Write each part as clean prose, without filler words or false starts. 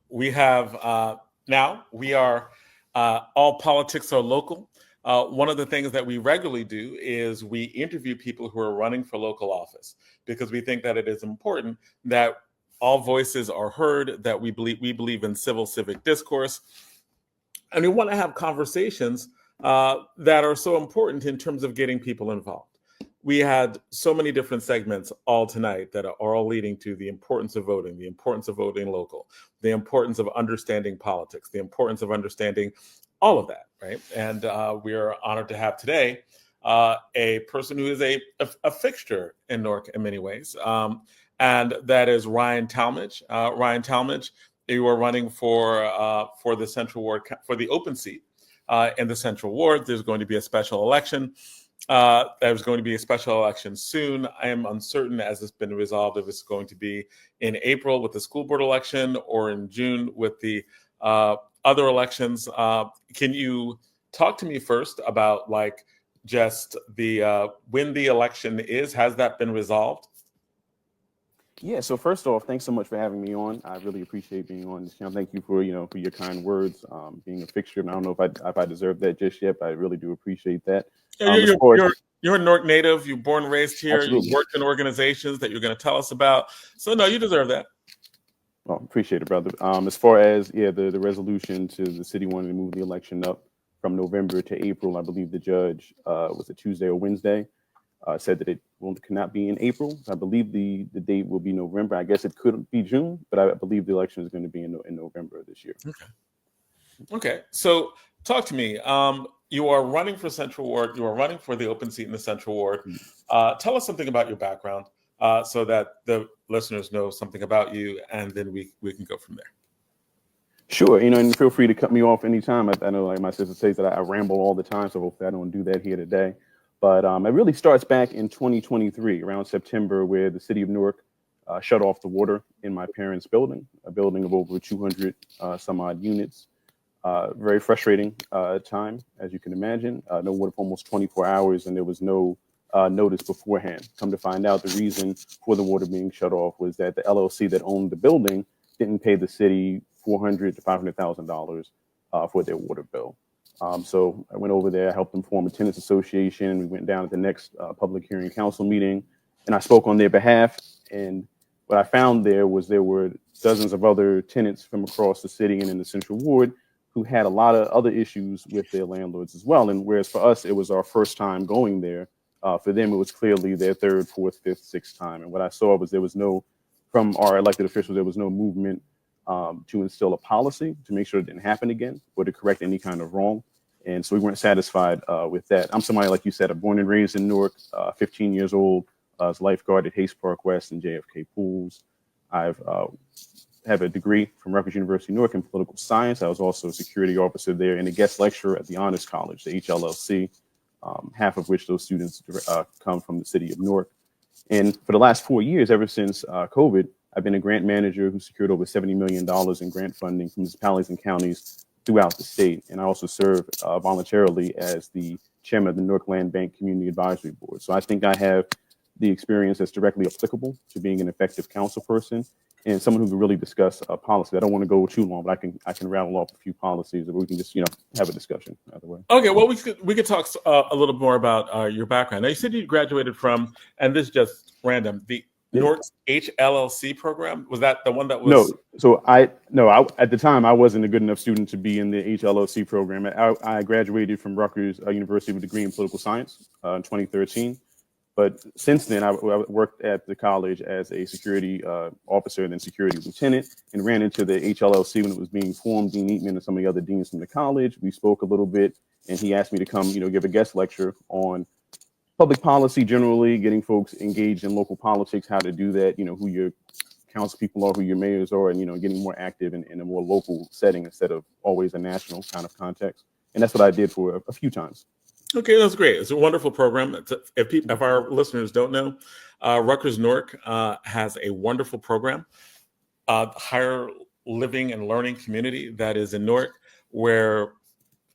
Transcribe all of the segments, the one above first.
we have now we are all politics are local. One of the things that we regularly do is we interview people who are running for local office because we think that it is important that all voices are heard, that we believe in civil civic discourse, and we want to have conversations that are so important in terms of getting people involved. We had so many different segments all tonight that are all leading to the importance of voting, the importance of voting local, the importance of understanding politics, the importance of understanding all of that, right? And we are honored to have today a person who is a fixture in Newark in many ways, and that is Ryan Talmadge. Ryan Talmadge, you are running for the Central Ward for the open seat in the Central Ward. There's going to be a special election. There's going to be a special election soon. I am uncertain, as it's been resolved, if it's going to be in April with the school board election or in June with the other elections. Can you talk to me first about just the when the election is? Has that been resolved? Yeah. So first off, thanks so much for having me on. I really appreciate being on this channel. Thank you for for your kind words. Being a fixture, and I don't know if I deserve that just yet, but I really do appreciate that. As far as You're a Newark native. You're born and raised here. absolutely. You worked in organizations that you're going to tell us about. So no, you deserve that. Well, appreciate it, brother. As far as the resolution to the city wanting to move the election up from November to April, I believe the judge was it Tuesday or Wednesday said that cannot be in April. I believe the date will be November. I guess it could be June, but I believe the election is going to be in November of this year. Okay. So talk to me. You are running for Central Ward. You are running for the open seat in the Central Ward. Tell us something about your background so that the listeners know something about you, and then we can go from there. Sure. And feel free to cut me off anytime. I know, like my sister says, that I ramble all the time, so hopefully I don't do that here today. But it really starts back in 2023, around September, where the city of Newark shut off the water in my parents' building, a building of over 200 some odd units. Very frustrating time, as you can imagine. No water for almost 24 hours, and there was no notice beforehand. Come to find out, the reason for the water being shut off was that the LLC that owned the building didn't pay the city $400,000 to $500,000 for their water bill. So I went over there, helped them form a tenants association. We went down at the next public hearing council meeting, and I spoke on their behalf. And what I found there were dozens of other tenants from across the city and in the Central Ward who had a lot of other issues with their landlords as well. And whereas for us, it was our first time going there, for them, it was clearly their third, fourth, fifth, sixth time. And what I saw was from our elected officials, there was no movement to instill a policy to make sure it didn't happen again or to correct any kind of wrong. And so we weren't satisfied with that. I'm somebody, like you said, I'm born and raised in Newark, 15 years old, as lifeguard at Hayes Park West and JFK Pools. I've have a degree from Rutgers University, Newark, in political science. I was also a security officer there and a guest lecturer at the Honors College, the HLLC, half of which those students come from the city of Newark. And for the last 4 years, ever since COVID, I've been a grant manager who secured over $70 million in grant funding from municipalities and counties throughout the state. And I also serve voluntarily as the chairman of the Newark Land Bank Community Advisory Board. So I think I have the experience that's directly applicable to being an effective council person and someone who can really discuss policy. I don't want to go too long, but I can rattle off a few policies that we can just have a discussion either way. Okay, well we could talk a little more about your background. Now you said you graduated from, and this is just random, the Newark HLLC program. Was that the one that was? At the time I wasn't a good enough student to be in the HLLC program. I graduated from Rutgers University with a degree in political science in 2013. But since then, I worked at the college as a security officer and then security lieutenant, and ran into the HLLC when it was being formed. Dean Eatman and some of the other deans from the college. We spoke a little bit, and he asked me to come, give a guest lecture on public policy generally, getting folks engaged in local politics, how to do that, who your council people are, who your mayors are, and getting more active in a more local setting instead of always a national kind of context. And that's what I did for a few times. Okay, that's great. It's a wonderful program. If our listeners don't know, Rutgers Newark has a wonderful program, higher living and learning community that is in Newark, where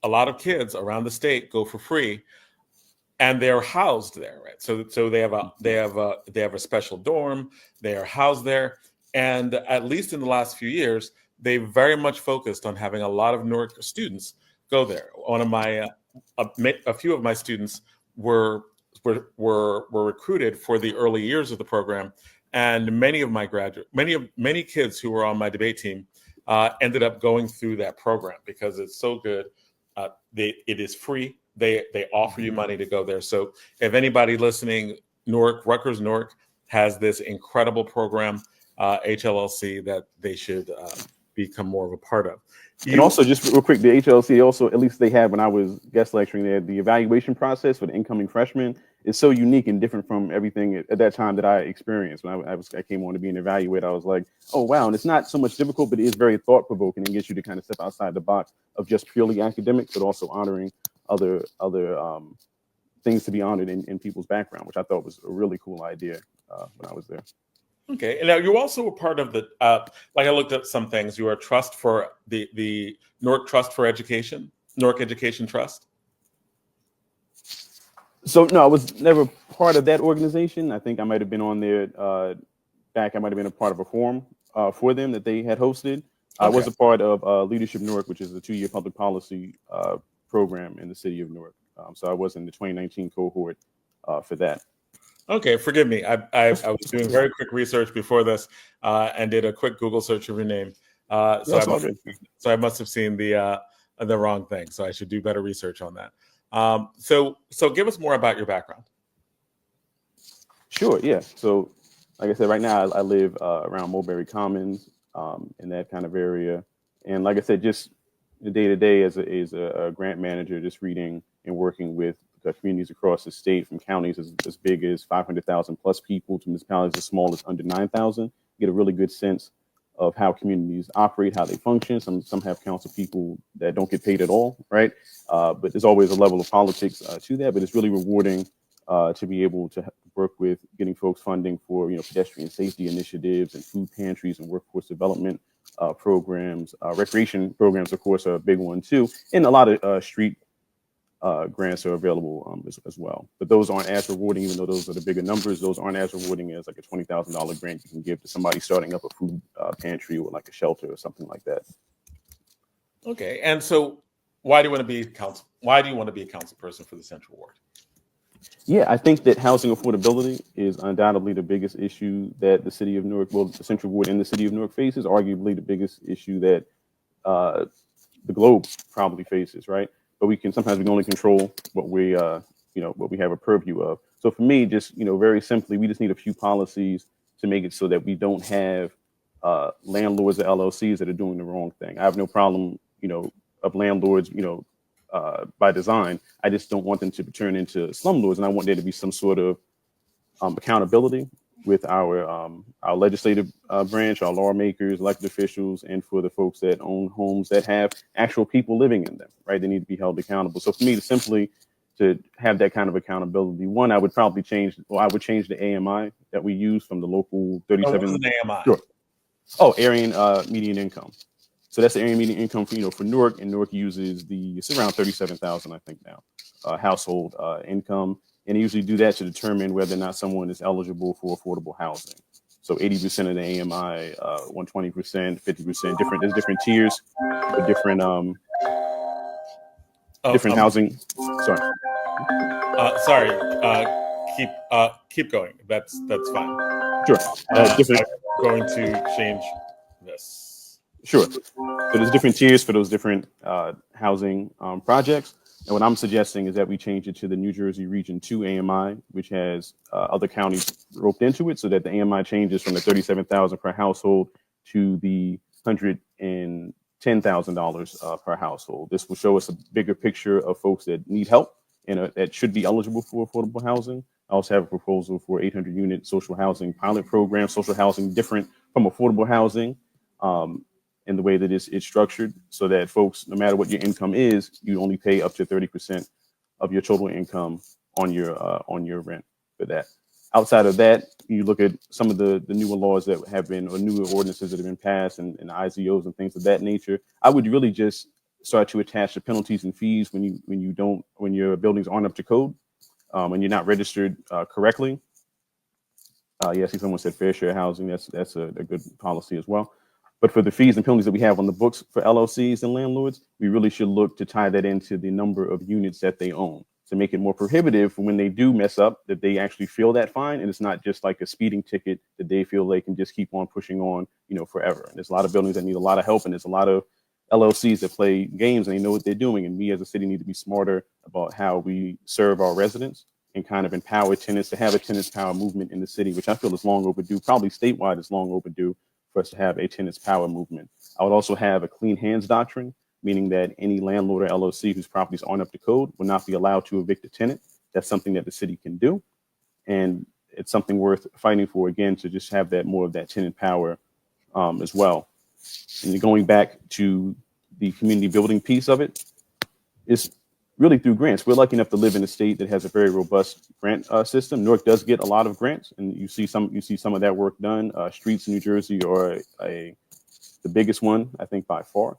a lot of kids around the state go for free, and they're housed there. Right, so they have a special dorm. They are housed there, and at least in the last few years, they very much focused on having a lot of Newark students go there. One of my, a few of my students were recruited for the early years of the program, and many of my many kids who were on my debate team ended up going through that program because it's so good. It is free. They offer you money to go there. So if anybody listening, Rutgers Newark has this incredible program, HLLC, that they should become more of a part of. And also, just real quick, the HLC also, at least they had when I was guest lecturing there, the evaluation process for the incoming freshmen is so unique and different from everything at that time that I experienced. When I came on to be an evaluator, I was like, oh, wow. And it's not so much difficult, but it is very thought provoking and gets you to kind of step outside the box of just purely academic, but also honoring other things to be honored in people's background, which I thought was a really cool idea when I was there. Okay, and now you also were part of the, like I looked at some things, you were a trust for the Newark Trust for Education, Newark Education Trust. So no, I was never part of that organization. I think I might have been on there back. I might have been a part of a forum for them that they had hosted. Okay. I was a part of Leadership Newark, which is a 2-year public policy program in the city of Newark. So I was in the 2019 cohort for that. Okay, forgive me. I was doing very quick research before this and did a quick Google search of your name. So I must have seen the wrong thing. So I should do better research on that. So give us more about your background. Sure, yeah. So like I said, right now I live around Mulberry Commons in that kind of area. And like I said, just the day-to-day as a grant manager, just reading and working with communities across the state, from counties as big as 500,000 plus people to municipalities as small as under 9,000. Get a really good sense of how communities operate, how they function. Some have council people that don't get paid at all, right? But there's always a level of politics to that. But it's really rewarding to be able to work with getting folks funding for pedestrian safety initiatives and food pantries and workforce development programs. Recreation programs, of course, are a big one too, and a lot of street grants are available as well. But those aren't as rewarding, even though those are the bigger numbers. Those aren't as rewarding as like a $20,000 grant you can give to somebody starting up a food pantry or like a shelter or something like that. Okay, and so why do you want to be a council person for the Central Ward? Yeah, I think that housing affordability is undoubtedly the biggest issue that the city of Newark, well, the Central Ward and the city of Newark faces, arguably the biggest issue that the globe probably faces, right? But we can only control what we what we have a purview of. So for me, just very simply, we just need a few policies to make it so that we don't have landlords or LLCs that are doing the wrong thing. I have no problem of landlords by design. I just don't want them to turn into slumlords, and I want there to be some sort of accountability with our legislative branch, our lawmakers, elected officials, and for the folks that own homes that have actual people living in them, right? They need to be held accountable. So for me to have that kind of accountability, one, I would change the AMI that we use from the local 37. What is an AMI? Sure. Oh, Aryan median income. So that's the area median income for Newark, and Newark uses it's around 37,000, I think now, household income. And they usually do that to determine whether or not someone is eligible for affordable housing. So 80% of the AMI, 120%, 50%, there's different tiers with different housing. Keep going. That's fine. Sure. I'm going to change this. Sure. So there's different tiers for those different housing projects. And what I'm suggesting is that we change it to the New Jersey Region 2 AMI, which has other counties roped into it, so that the AMI changes from the $37,000 per household to the $110,000 per household. This will show us a bigger picture of folks that need help and that should be eligible for affordable housing. I also have a proposal for 800-unit social housing pilot program, social housing different from affordable housing. In the way that it's structured, so that folks, no matter what your income is, you only pay up to 30% of your total income on your rent for that. Outside of that, you look at some of the newer laws that have been, or newer ordinances that have been passed, and IZOs and things of that nature. I would really just start to attach the penalties and fees when your buildings aren't up to code, and you're not registered correctly. Yeah, I see someone said fair share housing. That's a good policy as well. But for the fees and penalties that we have on the books for LLCs and landlords, we really should look to tie that into the number of units that they own to make it more prohibitive for when they do mess up, that they actually feel that fine. And it's not just like a speeding ticket that they feel they can just keep on pushing on, forever. And there's a lot of buildings that need a lot of help. And there's a lot of LLCs that play games and they know what they're doing. And we as a city need to be smarter about how we serve our residents and kind of empower tenants to have a tenants power movement in the city, which I feel is long overdue. Probably statewide is long overdue for us to have a tenants power movement. I would also have a clean hands doctrine, meaning that any landlord or LLC whose properties aren't up to code will not be allowed to evict a tenant. That's something that the city can do. And it's something worth fighting for, again, to just have that more of that tenant power as well. And going back to the community building piece of it, it's really through grants. We're lucky enough to live in a state that has a very robust grant system. Newark does get a lot of grants, and you see some of that work done. Streets in New Jersey are the biggest one, I think, by far.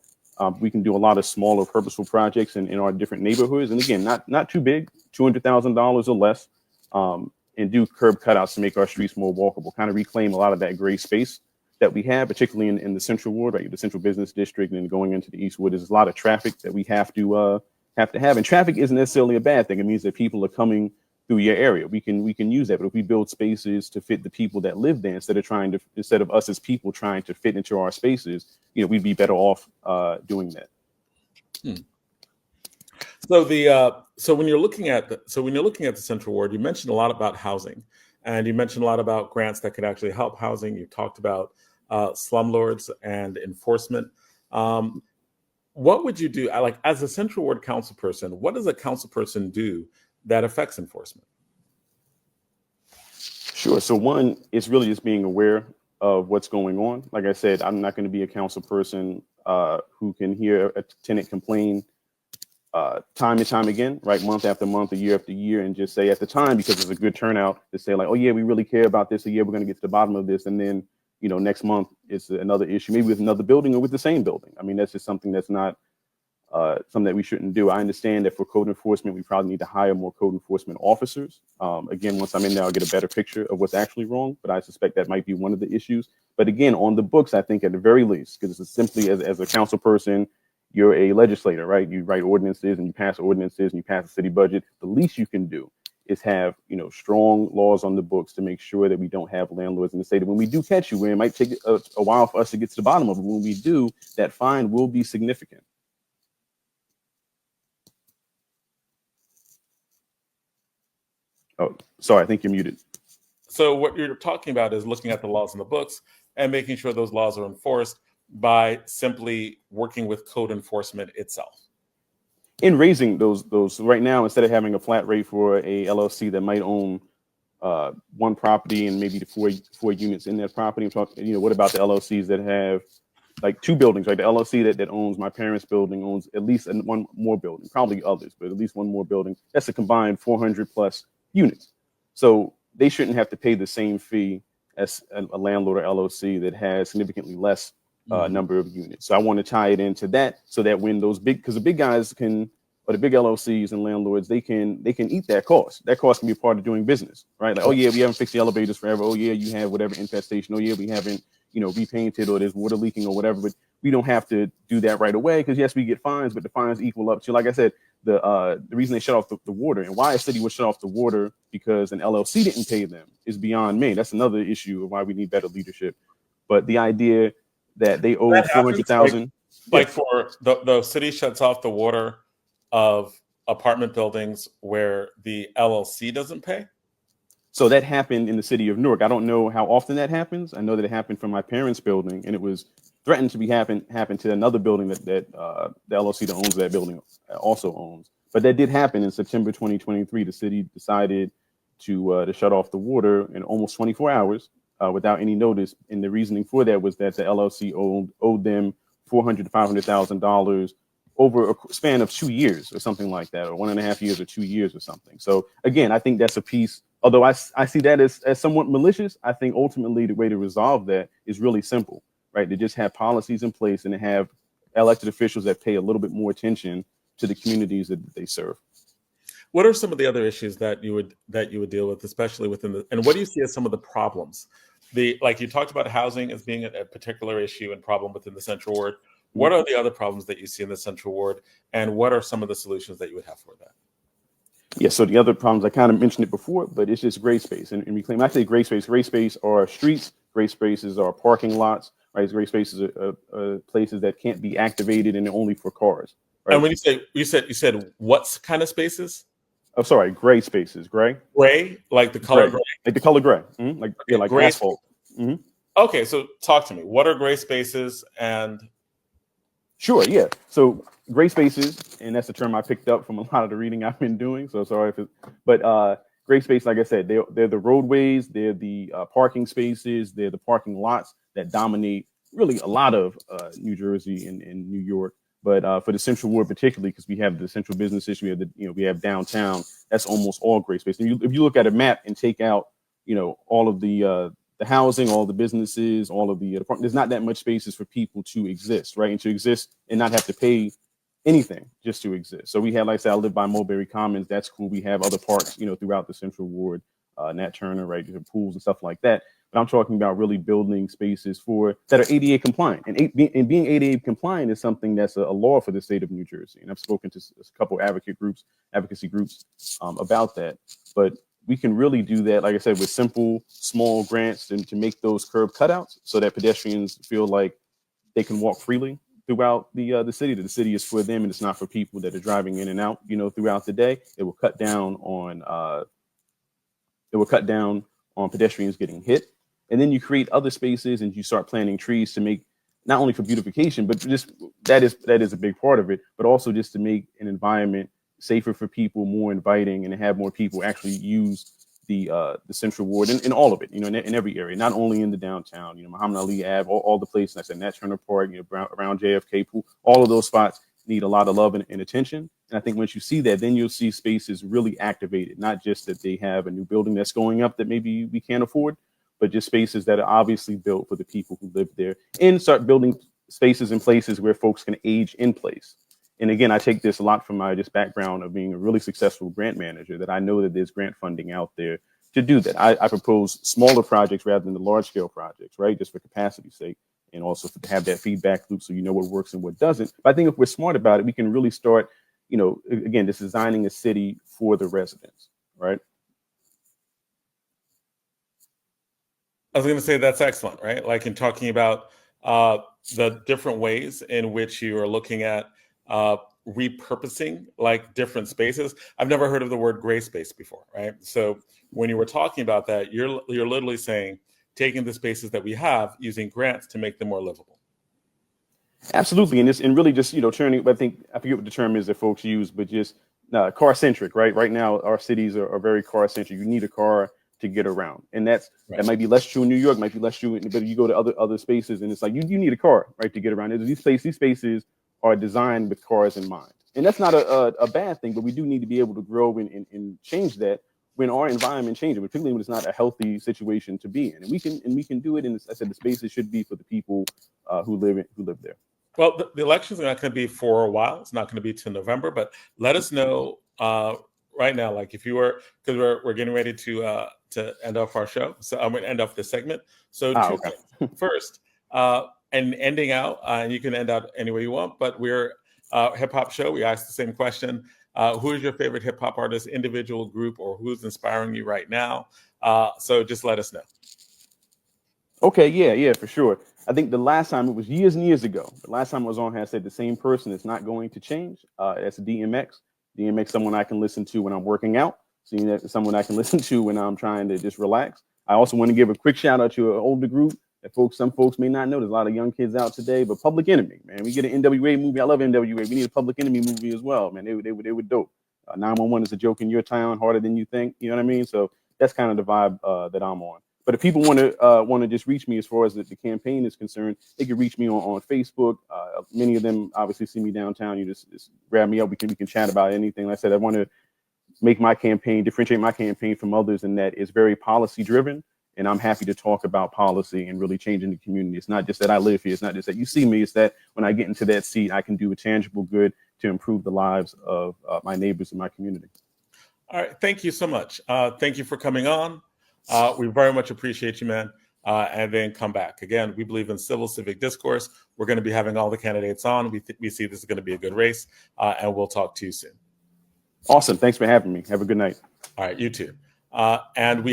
We can do a lot of smaller purposeful projects in our different neighborhoods. And again, not too big, $200,000 or less, and do curb cutouts to make our streets more walkable, kind of reclaim a lot of that gray space that we have, particularly in the Central Ward, right? The Central Business District, and then going into the Eastwood. There's a lot of traffic that we have to have. And traffic isn't necessarily a bad thing. It means that people are coming through your area. We can use that. But if we build spaces to fit the people that live there, instead of us as people trying to fit into our spaces, we'd be better off doing that. So when you're looking at the Central Ward, you mentioned a lot about housing, and you mentioned a lot about grants that could actually help housing. You talked about slumlords and enforcement. What would you do, like as a Central Ward council person? What does a council person do that affects enforcement? Sure. So one, it's really just being aware of what's going on. Like I said, I'm not going to be a council person who can hear a tenant complain time and time again, right? Month after month, or year after year, and just say at the time, because it's a good turnout, to say like, oh yeah, we really care about this, or yeah, we're going to get to the bottom of this. And then, next month it's another issue, maybe with another building or with the same building. I mean, that's just something that's not something that we shouldn't do. I understand that for code enforcement, we probably need to hire more code enforcement officers. Again, once I'm in there, I'll get a better picture of what's actually wrong, but I suspect that might be one of the issues. But again, on the books, I think at the very least, because it's simply as a council person, you're a legislator, right? You write ordinances and you pass ordinances and you pass a city budget. The least you can do is have, strong laws on the books to make sure that we don't have landlords in the state. When we do catch you, where it might take a while for us to get to the bottom of it, when we do, that fine will be significant. Oh, sorry, I think you're muted. So what you're talking about is looking at the laws in the books and making sure those laws are enforced by simply working with code enforcement itself. In raising those right now, instead of having a flat rate for a LLC that might own one property and maybe the four units in that property, I'm talking, what about the LLCs that have like two buildings, right? The LLC that owns my parents' building owns at least one more building, probably others, but at least one more building. That's a combined 400 plus units. So they shouldn't have to pay the same fee as a landlord or LLC that has significantly less number of units. So I want to tie it into that, so that when those because the big guys or the big LLCs and landlords, they can eat that cost. That cost can be a part of doing business, right? Like, oh yeah, we haven't fixed the elevators forever. Oh yeah, you have whatever infestation. Oh yeah, we haven't, repainted, or there's water leaking or whatever. But we don't have to do that right away, because yes, we get fines, but the fines equal up to, like I said, the reason they shut off the water, and why a city would shut off the water because an LLC didn't pay them, is beyond me. That's another issue of why we need better leadership. But the idea that they owe 400,000, like for the city shuts off the water of apartment buildings where the LLC doesn't pay. So that happened in the city of Newark. I don't know how often that happens. I know that it happened from my parents' building, and it was threatened to happen to another building that the LLC that owns that building also owns. But that did happen in September 2023. The city decided to shut off the water in almost 24 hours without any notice. And the reasoning for that was that the LLC owed them $400,000 to $500,000 over a span of 2 years or something like that, or 1.5 years or 2 years or something. So again, I think that's a piece. Although I see that as somewhat malicious, I think ultimately the way to resolve that is really simple, right? To just have policies in place and to have elected officials that pay a little bit more attention to the communities that they serve. What are some of the other issues that you would deal with, especially within and what do you see as some of the problems like you talked about housing as being a particular issue and problem within the Central Ward. What are the other problems that you see in the Central Ward, and what are some of the solutions that you would have for that? Yeah, so the other problems, I kind of mentioned it before, but it's just gray space. And reclaim, I say gray space are streets, gray spaces are parking lots, right? Gray spaces are places that can't be activated and they're only for cars. Right? And when you said what kind of spaces? Oh, sorry, gray spaces, gray? Gray, like the color gray? Like the color gray, like, Okay, yeah, like gray asphalt. Mm-hmm. Okay, so talk to me. What are gray spaces? And Sure, yeah. So gray spaces, and that's the term I picked up from a lot of the reading I've been doing. So sorry if but gray space, like I said, they're the roadways, they're the parking spaces, they're the parking lots that dominate really a lot of New Jersey and New York. But for the Central Ward particularly, because we have the central business issue, we have downtown. That's almost all gray space. And if you look at a map and take out, all of the housing, all the businesses, all of the there's not that much spaces for people to exist, right? And to exist and not have to pay anything just to exist. So we have, like I said, I live by Mulberry Commons. That's cool. We have other parks, throughout the Central Ward, Nat Turner, right? Pools and stuff like that. But I'm talking about really building spaces that are ADA compliant. And being ADA compliant is something that's a law for the state of New Jersey. And I've spoken to a couple advocacy groups about that. But we can really do that, like I said, with simple, small grants to make those curb cutouts so that pedestrians feel like they can walk freely throughout the city. That the city is for them and it's not for people that are driving in and out, throughout the day. It will cut down on pedestrians getting hit. And then you create other spaces and you start planting trees to make not only for beautification, but just that is a big part of it, but also just to make an environment safer for people, more inviting, and to have more people actually use the Central Ward and all of it, in every area, not only in the downtown, Muhammad Ali Ave, all the places, like I said, Nat Turner Park, around JFK Pool, all of those spots need a lot of love and attention. And I think once you see that, then you'll see spaces really activated, not just that they have a new building that's going up that maybe we can't afford, but just spaces that are obviously built for the people who live there, and start building spaces and places where folks can age in place. And again, I take this a lot from my just background of being a really successful grant manager, that I know that there's grant funding out there to do that. I propose smaller projects rather than the large scale projects, right? Just for capacity's sake, and also to have that feedback loop so you know what works and what doesn't. But I think if we're smart about it, we can really start, again, just designing a city for the residents, right? I was going to say that's excellent, right? Like in talking about the different ways in which you are looking at repurposing like different spaces. I've never heard of the word gray space before, right? So when you were talking about that, you're literally saying taking the spaces that we have, using grants to make them more livable. Absolutely, and really just turning. I forget what the term is that folks use, but just car centric, right? Right now, our cities are very car centric. You need a car to get around, and that might be less true in New York, might be less true, but you go to other spaces, and it's like you need a car, right, to get around. These spaces are designed with cars in mind, and that's not a bad thing. But we do need to be able to grow and change that when our environment changes, particularly when it's not a healthy situation to be in, and we can do it. And as I said, the spaces should be for the people who live there. Well, the elections are not going to be for a while. It's not going to be till November, but let us know right now, like if you were, because we're getting ready to end off our show. So I'm going to end off this segment. So two things. First, and ending out, and you can end out any way you want, but we're a hip hop show. We ask the same question. Who is your favorite hip hop artist, individual, group, or who's inspiring you right now? So just let us know. Okay, yeah, for sure. I think the last time, it was years and years ago. The last time I was on here, I said the same person is not going to change. That's DMX. DMX, someone I can listen to when I'm working out. Seeing that someone I can listen to when I'm trying to just relax. I also want to give a quick shout out to an older group that some folks may not know. There's a lot of young kids out today, but Public Enemy, man. We get an NWA movie. I love NWA. We need a Public Enemy movie as well, man. They were dope. 911 is a joke in your town, harder than you think. You know what I mean? So that's kind of the vibe that I'm on. But if people want to just reach me as far as the campaign is concerned, they can reach me on Facebook. Many of them obviously see me downtown. You just grab me up. We can chat about anything. Like I said, I want to make my campaign, differentiate my campaign from others, in that it's very policy driven. And I'm happy to talk about policy and really changing the community. It's not just that I live here. It's not just that you see me. It's that when I get into that seat, I can do a tangible good to improve the lives of my neighbors in my community. All right. Thank you so much. Thank you for coming on. We very much appreciate you, man. and then come back. Again, we believe in civil civic discourse. We're going to be having all the candidates on. We see this is going to be a good race, and we'll talk to you soon. Awesome. Thanks for having me. Have a good night. All right, you too. And we have